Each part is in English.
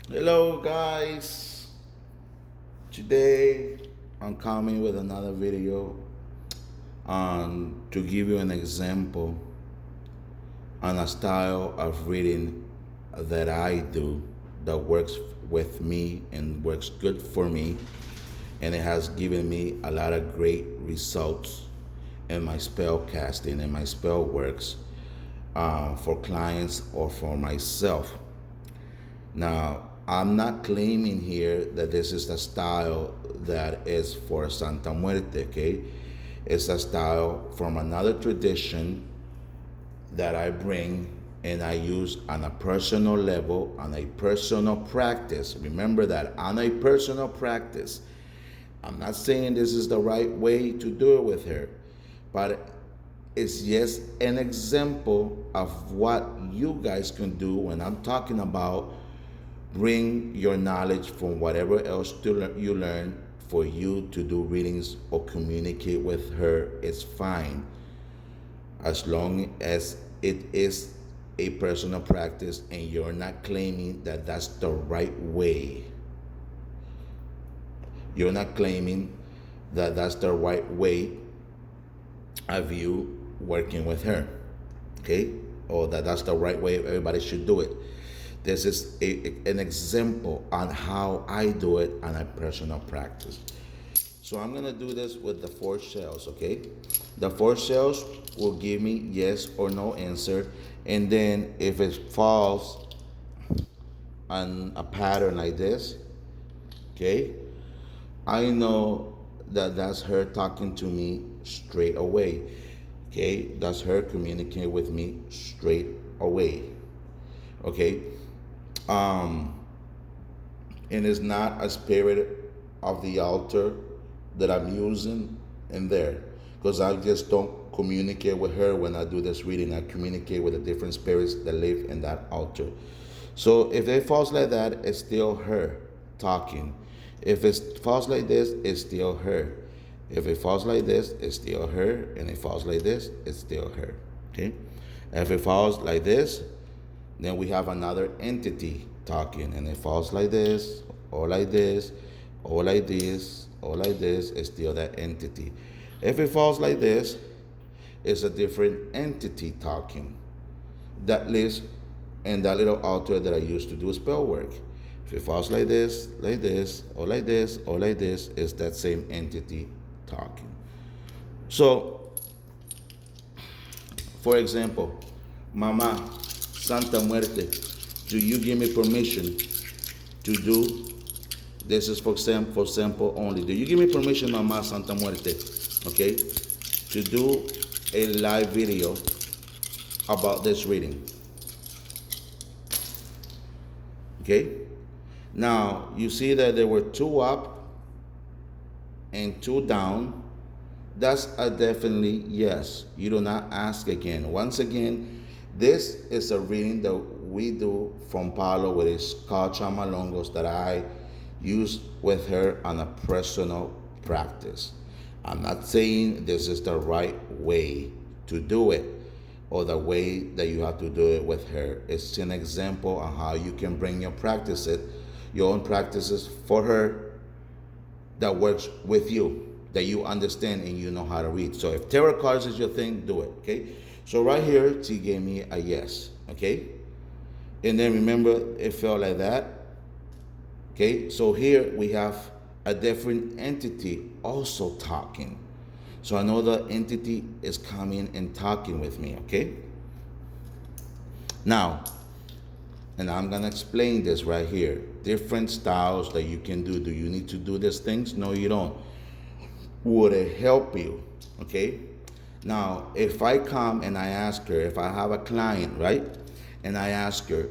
Hello guys, today I'm coming with another video to give you an example on a style of reading that I do that works with me and works good for me, and it has given me a lot of great results in my spell casting and my spell works for clients or for myself. Now, I'm not claiming here that this is the style that is for Santa Muerte, okay? It's a style from another tradition that I bring and I use on a personal level, on a personal practice. Remember that, on a personal practice. I'm not saying this is the right way to do it with her, but it's just an example of what you guys can do when I'm talking about bring your knowledge from whatever else you learn for you to do readings or communicate with her. It's fine as long as it is a personal practice and you're not claiming that that's the right way. You're not claiming that that's the right way of you working with her, okay? Or that that's the right way everybody should do it. This is an example on how I do it on a personal practice. So I'm gonna do this with the four shells, okay? The four shells will give me yes or no answer, and then if it falls on a pattern like this, okay, I know that that's her talking to me straight away. Okay, that's her communicating with me straight away. Okay, um, and it's not a spirit of the altar that I'm using in there, because I just don't communicate with her when I do this reading. I communicate with the different spirits that live in that altar. So if it falls like that, it's still her talking. If it falls like this, it's still her. If it falls like this, it's still her. And it falls like this, it's still her. Okay? If it falls like this, then we have another entity talking. And it falls like this, or like this, or like this, or like this, it's still that entity. If it falls like this, it's a different entity talking that lives in that little altar that I used to do spell work. If it falls like this, or like this, or like this, it's that same entity talking. So, for example, Mama, Santa Muerte, do you give me permission to do, this is for sample only, do you give me permission, Mama Santa Muerte, okay, to do a live video about this reading? Okay? Now, you see that there were two up and two down. That's a definitely yes. You do not ask again. Once again, this is a reading that we do from Palo with his called Chamalongos that I use with her on a personal practice. I'm not saying this is the right way to do it or the way that you have to do it with her. It's an example on how you can bring your own practices for her that works with you, that you understand and you know how to read. So if tarot cards is your thing, do it, okay? So right here, she gave me a yes, okay? And then remember, it felt like that, okay? So here we have a different entity also talking. So I know the entity is coming and talking with me, okay? Now, and I'm gonna explain this right here. Different styles that you can do. Do you need to do these things? No, you don't. Would it help you? Okay? Now, if I come and I ask her, if I have a client, right? And I ask her,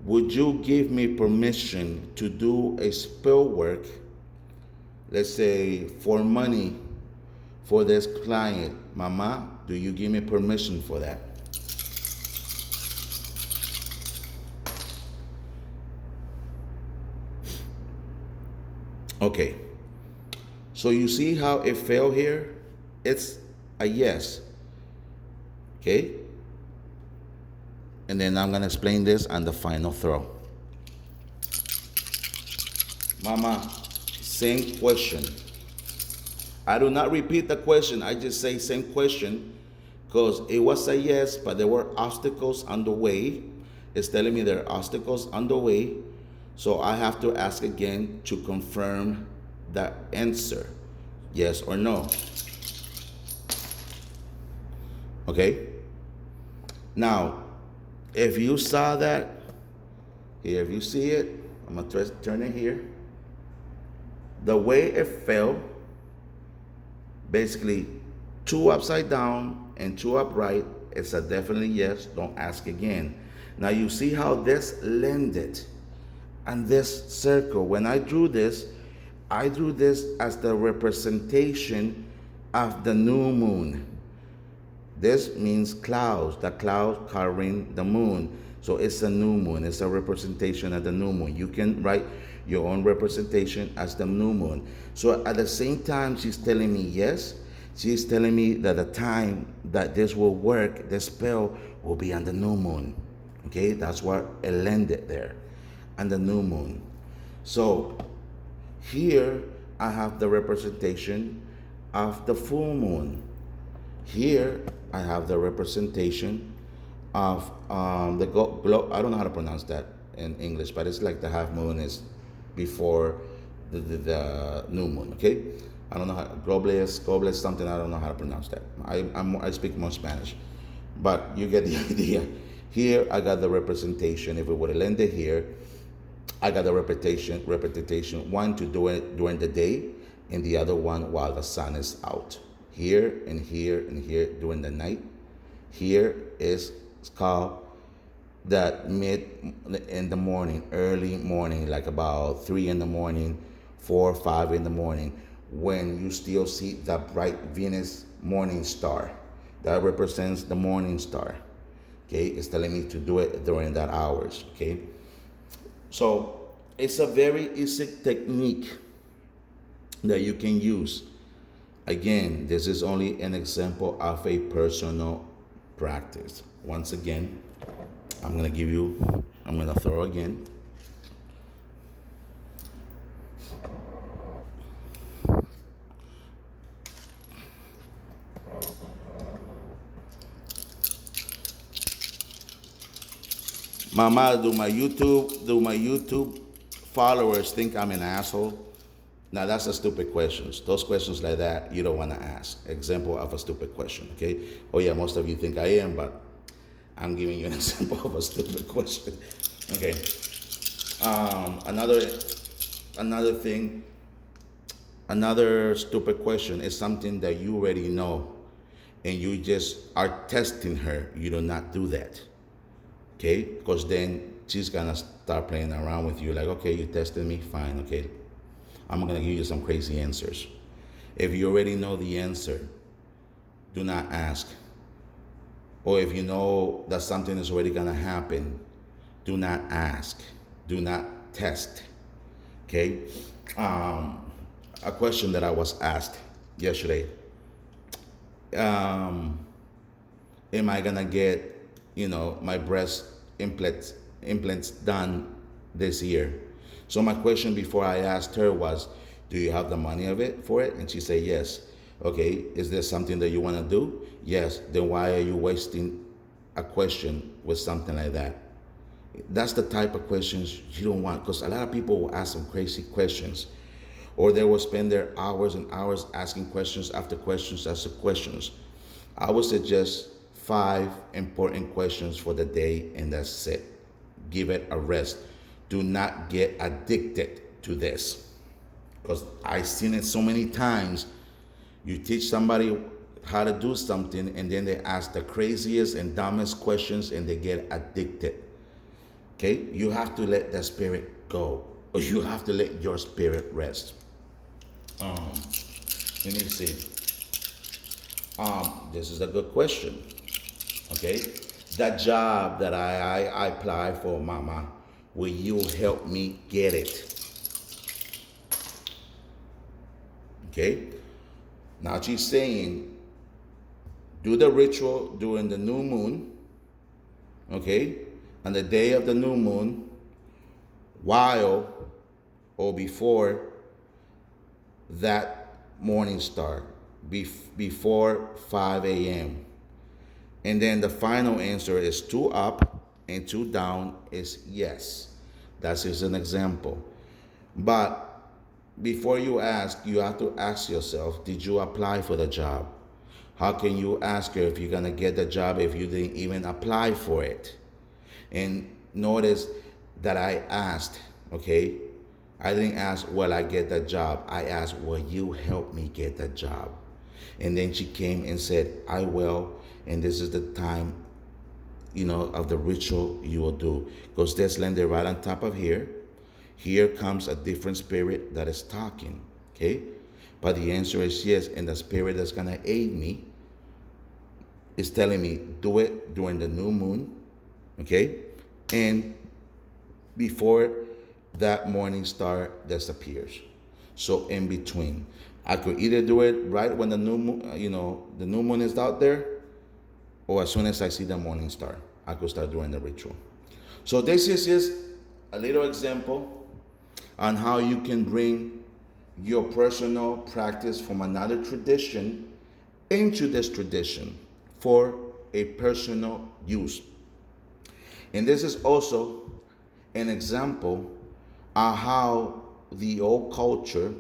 would you give me permission to do a spell work, let's say for money, for this client? Mama, do you give me permission for that? Okay. So you see how it fell here? It's a yes. Okay? And then I'm going to explain this on the final throw. Mama, same question. I do not repeat the question. I just say same question because it was a yes, but there were obstacles on the way. It's telling me there are obstacles on the way. So I have to ask again to confirm the answer. Yes or no. Okay? Now, if you saw that, here, if you see it, I'm going to turn it here. The way it fell, basically 2 upside down and 2 upright, it's a definitely yes. Don't ask again. Now you see how this landed and this circle. When I drew this as the representation of the new moon. This means clouds, the cloud covering the moon. So it's a new moon. It's a representation of the new moon. You can write your own representation as the new moon. So at the same time, she's telling me yes. She's telling me that the time that this will work, the spell will be on the new moon. Okay, that's what it landed there, on the new moon. So here I have the representation of the full moon. Here I have the representation of the I don't know how to pronounce that in English, but it's like the half moon is before the new moon. Okay, I don't know how globles something. I don't know how to pronounce that. I speak more Spanish, but you get the idea. Here I got the representation. If it would have landed here, I got the representation. One to do it during the day, and the other one while the sun is out. Here and here and here during the night. Here is called that mid in the morning, early morning, like about 3 in the morning, 4 or 5 in the morning, when you still see the bright Venus morning star. That represents the morning star. Okay, it's telling me to do it during that hours. Okay, so it's a very easy technique that you can use. Again, this is only an example of a personal practice. Once again, I'm going to throw again. Mama, do my YouTube followers think I'm an asshole? Now that's a stupid question. Those questions like that you don't want to ask. Example of a stupid question. Okay. Oh yeah, most of you think I am, but I'm giving you an example of a stupid question. Okay. Another thing. Another stupid question is something that you already know, and you just are testing her. You do not do that. Okay, because then she's gonna start playing around with you. Like, okay, you tested me, fine. Okay, I'm going to give you some crazy answers. If you already know the answer, do not ask. Or if you know that something is already going to happen, do not ask. Do not test. Okay? A question that I was asked yesterday. Am I going to get, my breast implants done this year? So my question before I asked her was, do you have the money for it? And she said, yes. Okay, is there something that you want to do? Yes. Then why are you wasting a question with something like that? That's the type of questions you don't want, because a lot of people will ask some crazy questions, or they will spend their hours and hours asking questions after questions after questions. I would suggest 5 important questions for the day, and that's it. Give it a rest. Do not get addicted to this, because I've seen it so many times. You teach somebody how to do something, and then they ask the craziest and dumbest questions, and they get addicted. Okay, you have to let the spirit go, or you have to let your spirit rest. Let me see. This is a good question. Okay, that job that I applied for, Mama, will you help me get it? Okay, now she's saying, do the ritual during the new moon. Okay, on the day of the new moon, while or before that morning star, before 5 a.m. And then the final answer is two up and two down is yes. That's just an example. But before you ask, you have to ask yourself, did you apply for the job? How can you ask her if you're going to get the job if you didn't even apply for it? And notice that I asked, okay? I didn't ask, will I get the job? I asked, will you help me get the job? And then she came and said, I will. And this is the time, of the ritual you will do. Because that's landed right on top of here. Here comes a different spirit that is talking, okay? But the answer is yes, and the spirit that's going to aid me is telling me, do it during the new moon, okay? And before that morning star disappears. So in between, I could either do it right when the new moon, the new moon is out there, or as soon as I see the morning star, I could start doing the ritual. So this is just a little example on how you can bring your personal practice from another tradition into this tradition for a personal use. And this is also an example of how the old culture,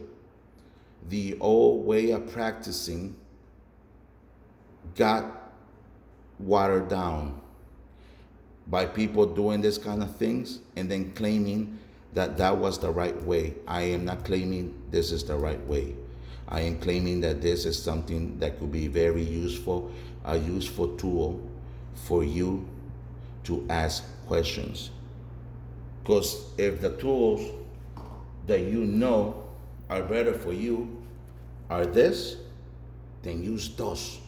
the old way of practicing got watered down by people doing this kind of things and then claiming that that was the right way. I am not claiming this is the right way. I am claiming that this is something that could be very useful, a useful tool for you to ask questions. Because if the tools that you know are better for you are this, then use those.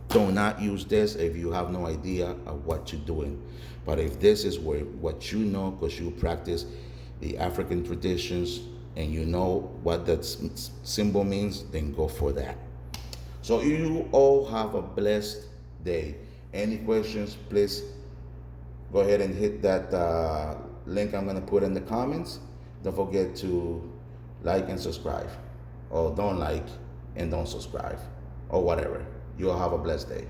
Do not use this if you have no idea of what you're doing. But if this is what you know, because you practice the African traditions and you know what that symbol means, then go for that. So you all have a blessed day. Any questions, please go ahead and hit that link I'm going to put in the comments. Don't forget to like and subscribe. Or don't like and don't subscribe. Or whatever. You'll have a blessed day.